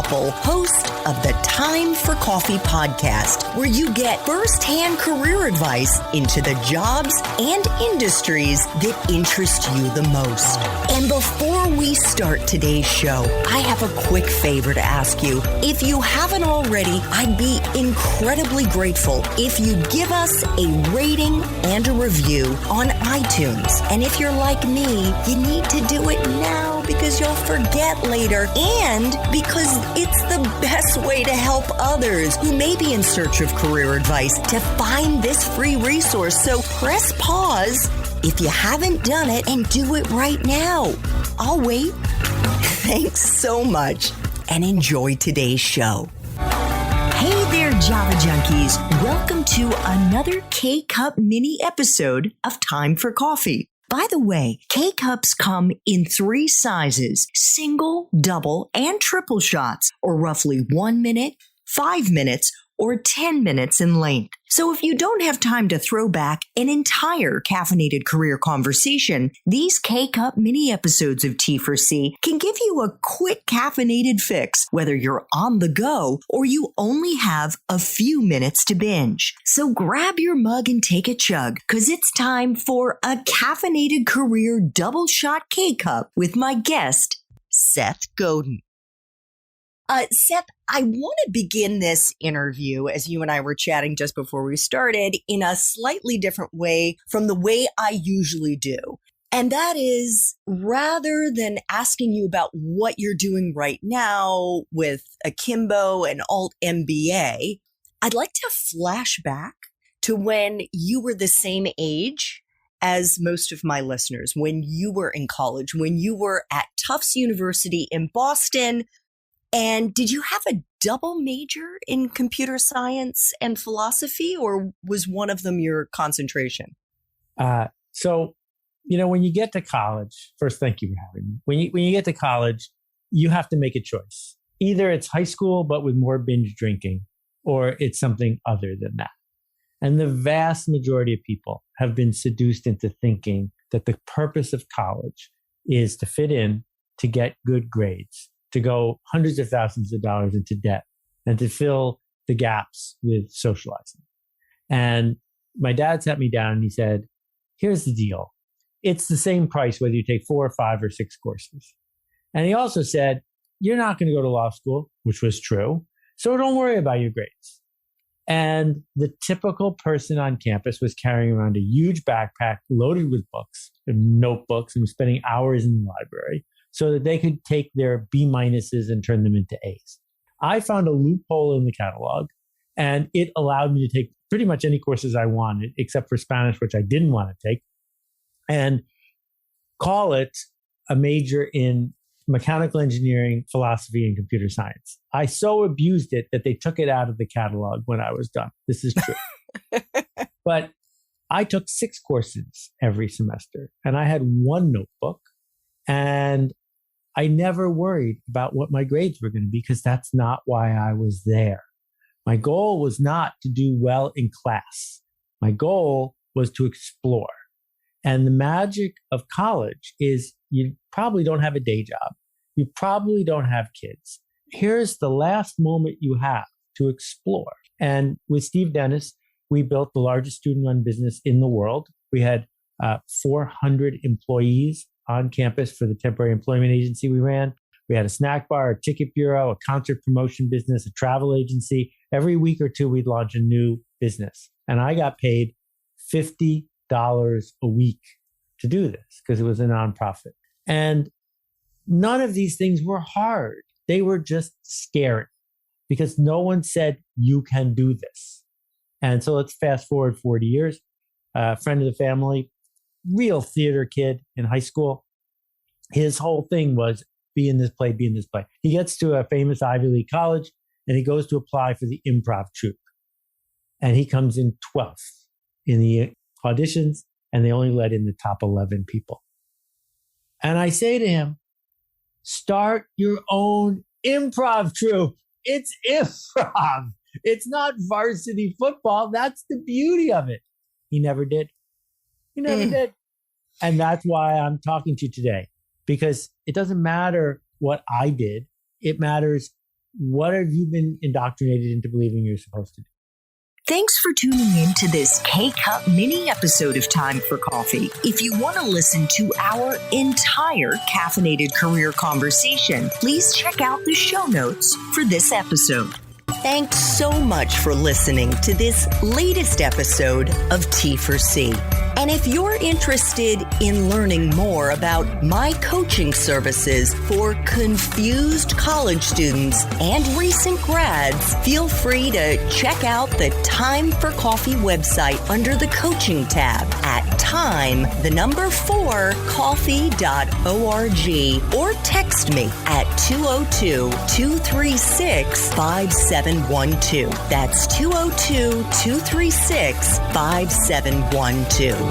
Koppel, host of the Time for Coffee podcast, where you get firsthand career advice into the jobs and industries that interest you the most. And before we start today's show, I have a quick favor to ask you. If you haven't already, I'd be incredibly grateful if you give us a rating and a review on iTunes. And if you're like me, you need to do it now because you'll forget later and because it's the best way to help others who may be in search of career advice to find this free resource. So press pause if you haven't done it and do it right now. I'll wait. Thanks so much and enjoy today's show. Hey there, Java Junkies. Welcome to another K-Cup mini episode of Time for Coffee. By the way, K-Cups come in 3 sizes, single, double, and triple shots, or roughly 1 minute, 5 minutes, or 10 minutes in length. So if you don't have time to throw back an entire caffeinated career conversation, these K-Cup mini episodes of T4C can give you a quick caffeinated fix, whether you're on the go or you only have a few minutes to binge. So grab your mug and take a chug, because it's time for a caffeinated career double shot K-Cup with my guest, Seth Godin. Seth, I want to begin this interview, as you and I were chatting just before we started, in a slightly different way from the way I usually do. And that is, rather than asking you about what you're doing right now with Akimbo and AlMBA, I'd like to flash back to when you were the same age as most of my listeners, when you were in college, when you were at Tufts University in Boston. And did you have a double major in computer science and philosophy, or was one of them your concentration? So, when you get to college, first, thank you for having me. When you get to college, you have to make a choice. Either it's high school, but with more binge drinking, or it's something other than that. And the vast majority of people have been seduced into thinking that the purpose of college is to fit in, to get good grades, to go hundreds of thousands of dollars into debt, and to fill the gaps with socializing. And my dad sat me down and he said, here's the deal. It's the same price whether you take 4 or 5 or 6 courses. And he also said, you're not going to go to law school, which was true, so don't worry about your grades. And the typical person on campus was carrying around a huge backpack loaded with books and notebooks and was spending hours in the library, so that they could take their B minuses and turn them into A's. I found a loophole in the catalog, and it allowed me to take pretty much any courses I wanted, except for Spanish, which I didn't want to take, and call it a major in mechanical engineering, philosophy, and computer science. I so abused it that they took it out of the catalog when I was done. This is true. But I took 6 courses every semester, and I had 1 notebook, and I never worried about what my grades were going to be because that's not why I was there. My goal was not to do well in class. My goal was to explore. And the magic of college is you probably don't have a day job. You probably don't have kids. Here's the last moment you have to explore. And with Steve Dennis, we built the largest student-run business in the world. We had 400 employees on campus for the temporary employment agency we ran. We had a snack bar, a ticket bureau, a concert promotion business, a travel agency. Every week or two, we'd launch a new business. And I got paid $50 a week to do this because it was a nonprofit. And none of these things were hard. They were just scary because no one said, you can do this. And so let's fast forward 40 years. A friend of the family, real theater kid in high school. His whole thing was be in this play, be in this play. He gets to a famous Ivy League college and he goes to apply for the improv troupe. And he comes in 12th in the auditions, and they only let in the top 11 people. And I say to him, start your own improv troupe. It's improv. It's not varsity football. That's the beauty of it. He never did. He never did. And that's why I'm talking to you today, because it doesn't matter what I did. It matters what have you been indoctrinated into believing you're supposed to do? Thanks for tuning in to this K-Cup mini episode of Time for Coffee. If you want to listen to our entire caffeinated career conversation, please check out the show notes for this episode. Thanks so much for listening to this latest episode of T4C. And if you're interested in learning more about my coaching services for confused college students and recent grads, feel free to check out the Time for Coffee website under the coaching tab at time4coffee.org or text me at 202-236-5712. That's 202-236-5712.